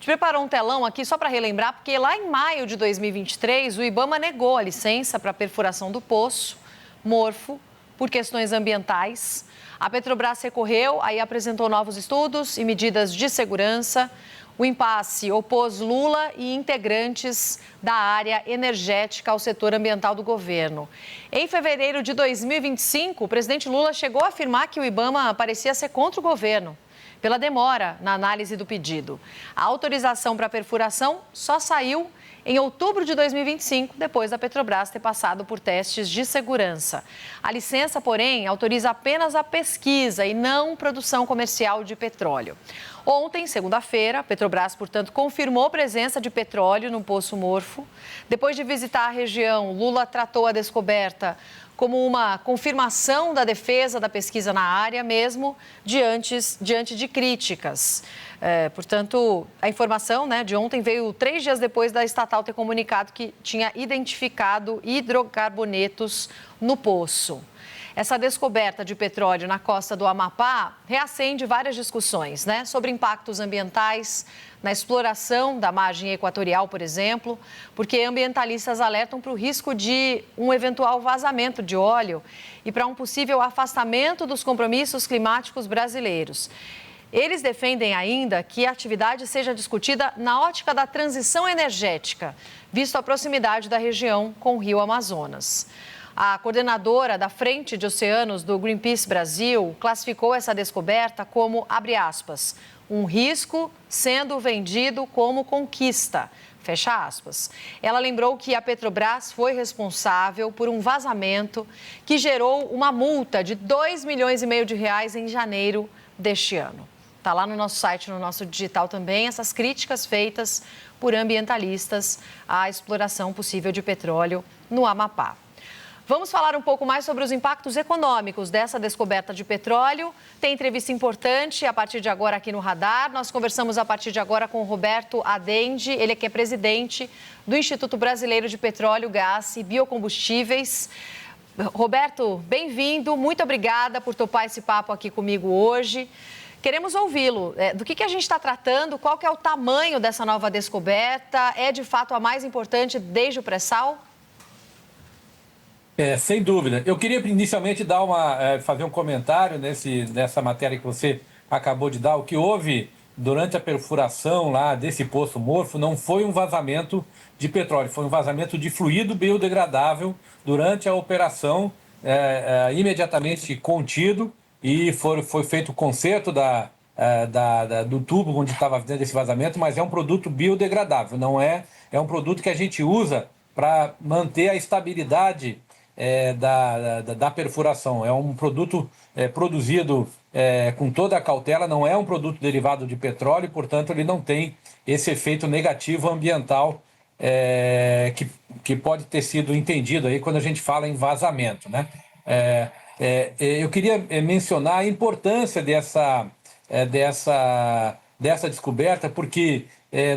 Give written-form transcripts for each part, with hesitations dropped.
gente preparou um telão aqui só para relembrar, porque lá em maio de 2023, o IBAMA negou a licença para perfuração do poço Morfo por questões ambientais. A Petrobras recorreu, aí apresentou novos estudos e medidas de segurança. O impasse opôs Lula e integrantes da área energética ao setor ambiental do governo. Em fevereiro de 2025, o presidente Lula chegou a afirmar que o IBAMA parecia ser contra o governo, pela demora na análise do pedido. A autorização para perfuração só saiu em outubro de 2025, depois da Petrobras ter passado por testes de segurança. A licença, porém, autoriza apenas a pesquisa e não produção comercial de petróleo. Ontem, segunda-feira, a Petrobras, portanto, confirmou presença de petróleo no Poço Morfo. Depois de visitar a região, Lula tratou a descoberta como uma confirmação da defesa da pesquisa na área, mesmo diante de críticas. Portanto, a informação, de ontem veio 3 dias depois da estatal ter comunicado que tinha identificado hidrocarbonetos no poço. Essa descoberta de petróleo na costa do Amapá reacende várias discussões, sobre impactos ambientais, na exploração da margem equatorial, por exemplo, porque ambientalistas alertam para o risco de um eventual vazamento de óleo e para um possível afastamento dos compromissos climáticos brasileiros. Eles defendem ainda que a atividade seja discutida na ótica da transição energética, visto a proximidade da região com o Rio Amazonas. A coordenadora da Frente de Oceanos do Greenpeace Brasil classificou essa descoberta como, abre aspas, um risco sendo vendido como conquista, fecha aspas. Ela lembrou que a Petrobras foi responsável por um vazamento que gerou uma multa de R$2,5 milhões em janeiro deste ano. Está lá no nosso site, no nosso digital também, essas críticas feitas por ambientalistas à exploração possível de petróleo no Amapá. Vamos falar um pouco mais sobre os impactos econômicos dessa descoberta de petróleo. Tem entrevista importante a partir de agora aqui no Radar. Nós conversamos a partir de agora com o Roberto Adendi, ele que é presidente do Instituto Brasileiro de Petróleo, Gás e Biocombustíveis. Roberto, bem-vindo, muito obrigada por topar esse papo aqui comigo hoje. Queremos ouvi-lo. Do que a gente está tratando? Qual que é o tamanho dessa nova descoberta? É de fato a mais importante desde o pré-sal? Sem dúvida. Eu queria inicialmente fazer um comentário nessa matéria que você acabou de dar. O que houve durante a perfuração lá desse poço Morfo não foi um vazamento de petróleo, foi um vazamento de fluido biodegradável durante a operação, imediatamente contido, e foi feito o conserto do tubo onde estava dentro desse vazamento, mas é um produto biodegradável, não é um produto que a gente usa para manter a estabilidade da perfuração. É um produto produzido com toda a cautela, não é um produto derivado de petróleo, portanto ele não tem esse efeito negativo ambiental que pode ter sido entendido aí quando a gente fala em vazamento, né? Eu queria mencionar a importância dessa descoberta, porque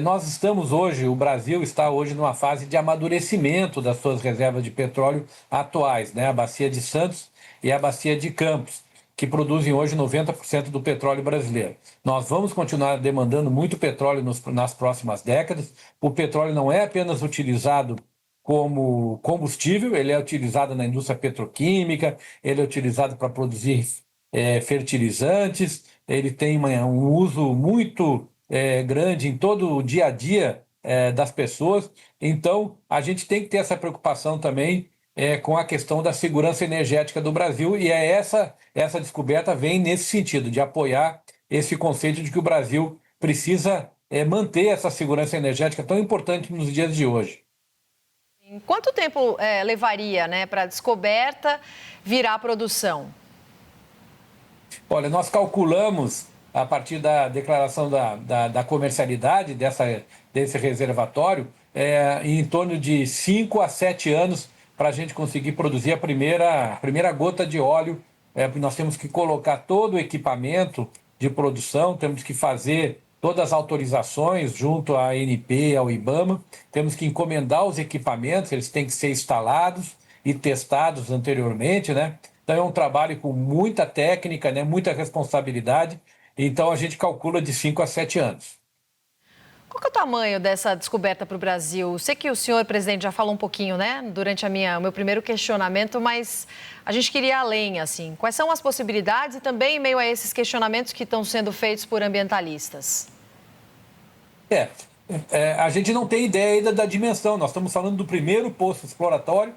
nós estamos hoje, o Brasil está hoje numa fase de amadurecimento das suas reservas de petróleo atuais, né? A Bacia de Santos e a Bacia de Campos, que produzem hoje 90% do petróleo brasileiro. Nós vamos continuar demandando muito petróleo nas próximas décadas. O petróleo não é apenas utilizado como combustível, ele é utilizado na indústria petroquímica, ele é utilizado para produzir fertilizantes, ele tem um uso muito grande em todo o dia a dia das pessoas. Então, a gente tem que ter essa preocupação também com a questão da segurança energética do Brasil, e essa descoberta vem nesse sentido, de apoiar esse conceito de que o Brasil precisa manter essa segurança energética tão importante nos dias de hoje. Quanto tempo levaria, para a descoberta virar produção? Olha, nós calculamos, a partir da declaração da comercialidade desse reservatório, em torno de 5 a 7 anos para a gente conseguir produzir a primeira gota de óleo. Nós temos que colocar todo o equipamento de produção, temos que fazer todas as autorizações junto à ANP, ao IBAMA, temos que encomendar os equipamentos, eles têm que ser instalados e testados anteriormente, né? Então é um trabalho com muita técnica, né? Muita responsabilidade, então a gente calcula de 5 a 7 anos. Qual tamanho dessa descoberta para o Brasil? Sei que o senhor, presidente, já falou um pouquinho, né, durante o meu primeiro questionamento, mas a gente queria ir além, assim. Quais são as possibilidades e também em meio a esses questionamentos que estão sendo feitos por ambientalistas? A gente não tem ideia ainda da dimensão. Nós estamos falando do primeiro poço exploratório.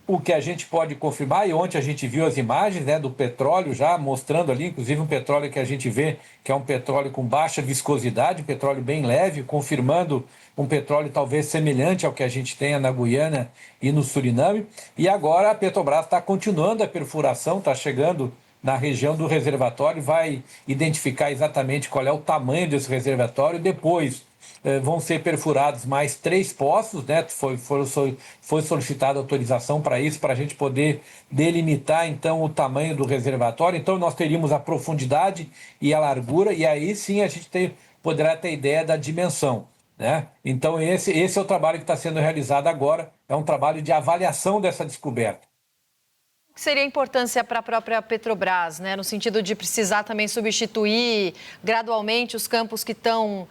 O que a gente pode confirmar, e ontem a gente viu as imagens, né, do petróleo já mostrando ali, inclusive um petróleo que a gente vê que é um petróleo com baixa viscosidade, um petróleo bem leve, confirmando um petróleo talvez semelhante ao que a gente tenha na Guiana e no Suriname. E agora a Petrobras está continuando a perfuração, está chegando na região do reservatório, vai identificar exatamente qual é o tamanho desse reservatório. Depois vão ser perfurados mais 3 poços, né? Foi solicitada autorização para isso, para a gente poder delimitar então o tamanho do reservatório. Então nós teríamos a profundidade e a largura, e aí sim a gente poderá ter ideia da dimensão, né? Então esse é o trabalho que está sendo realizado agora, é um trabalho de avaliação dessa descoberta. Que seria a importância para a própria Petrobras, né? No sentido de precisar também substituir gradualmente os campos que estão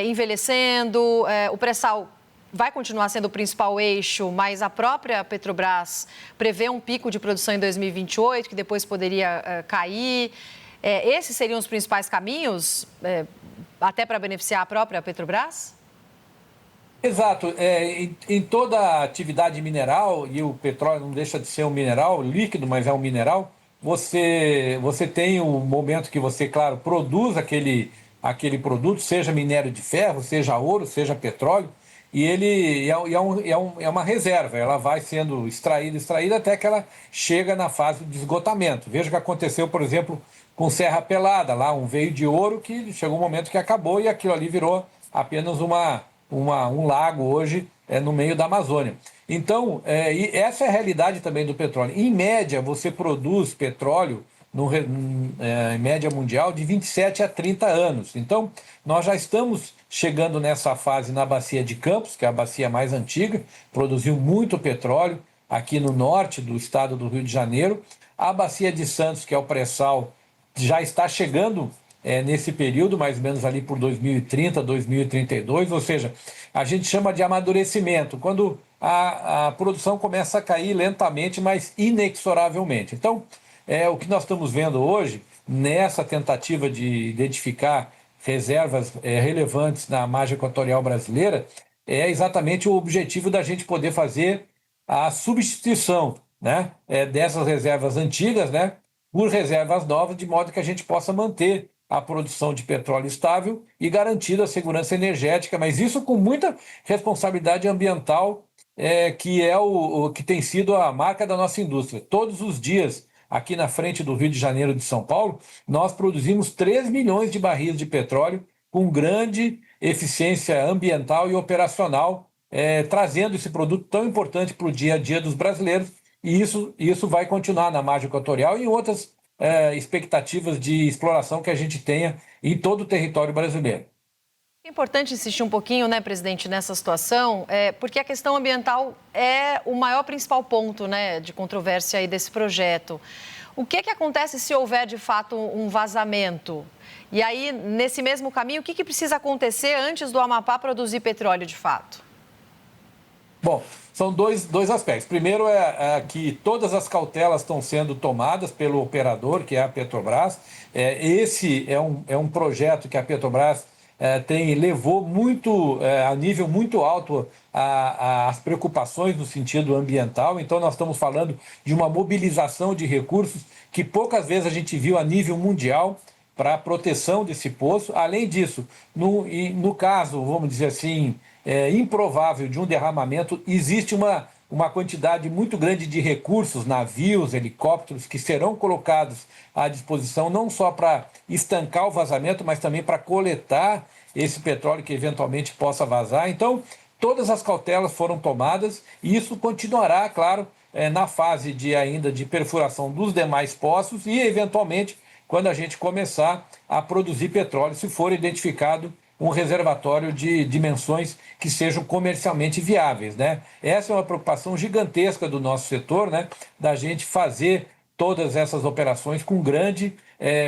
envelhecendo. O pré-sal vai continuar sendo o principal eixo, mas a própria Petrobras prevê um pico de produção em 2028, que depois poderia cair. Esses seriam os principais caminhos, até para beneficiar a própria Petrobras? Exato. Em toda atividade mineral, e o petróleo não deixa de ser um mineral líquido, mas é um mineral, você tem o momento que você, claro, produz aquele produto, seja minério de ferro, seja ouro, seja petróleo, e ele é uma reserva, ela vai sendo extraída até que ela chega na fase de esgotamento. Veja o que aconteceu, por exemplo, com Serra Pelada, lá um veio de ouro que chegou um momento que acabou e aquilo ali virou apenas um lago hoje no meio da Amazônia. Então, e essa é a realidade também do petróleo. Em média, você produz petróleo, em média mundial, de 27 a 30 anos. Então, nós já estamos chegando nessa fase na Bacia de Campos, que é a bacia mais antiga, produziu muito petróleo aqui no norte do estado do Rio de Janeiro. A Bacia de Santos, que é o pré-sal, já está chegando nesse período, mais ou menos ali por 2030, 2032, ou seja, a gente chama de amadurecimento, quando a produção começa a cair lentamente, mas inexoravelmente. Então, o que nós estamos vendo hoje, nessa tentativa de identificar reservas relevantes na margem equatorial brasileira, é exatamente o objetivo da gente poder fazer a substituição, né, dessas reservas antigas, né, por reservas novas, de modo que a gente possa manter a produção de petróleo estável e garantir a segurança energética, mas isso com muita responsabilidade ambiental, que é o que tem sido a marca da nossa indústria. Todos os dias, aqui na frente do Rio de Janeiro de São Paulo, nós produzimos 3 milhões de barris de petróleo com grande eficiência ambiental e operacional, trazendo esse produto tão importante para o dia a dia dos brasileiros, e isso vai continuar na margem equatorial e em outras expectativas de exploração que a gente tenha em todo o território brasileiro. É importante insistir um pouquinho, né, presidente, nessa situação, porque a questão ambiental é o maior principal ponto, né, de controvérsia aí desse projeto. O que acontece se houver, de fato, um vazamento? E aí, nesse mesmo caminho, o que precisa acontecer antes do Amapá produzir petróleo, de fato? Bom, são dois aspectos. Primeiro que todas as cautelas estão sendo tomadas pelo operador, que é a Petrobras. Esse é um projeto que a Petrobras levou muito, a nível muito alto as preocupações no sentido ambiental. Então, nós estamos falando de uma mobilização de recursos que poucas vezes a gente viu a nível mundial para a proteção desse poço. Além disso, no caso, vamos dizer assim, improvável de um derramamento, existe uma quantidade muito grande de recursos, navios, helicópteros, que serão colocados à disposição não só para estancar o vazamento, mas também para coletar esse petróleo que eventualmente possa vazar. Então, todas as cautelas foram tomadas e isso continuará, claro, na fase ainda de perfuração dos demais poços e, eventualmente, quando a gente começar a produzir petróleo, se for identificado um reservatório de dimensões que sejam comercialmente viáveis, né? Essa é uma preocupação gigantesca do nosso setor, né? Da gente fazer todas essas operações com grande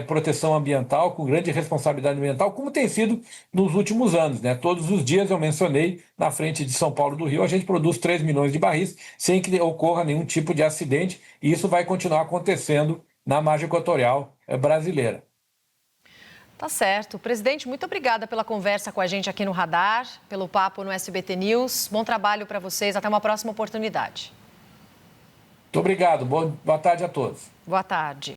proteção ambiental, com grande responsabilidade ambiental, como tem sido nos últimos anos, né? Todos os dias, eu mencionei, na frente de São Paulo do Rio, a gente produz 3 milhões de barris sem que ocorra nenhum tipo de acidente, e isso vai continuar acontecendo na margem equatorial brasileira. Tá certo. Presidente, muito obrigada pela conversa com a gente aqui no Radar, pelo papo no SBT News. Bom trabalho para vocês. Até uma próxima oportunidade. Muito obrigado. Boa tarde a todos. Boa tarde.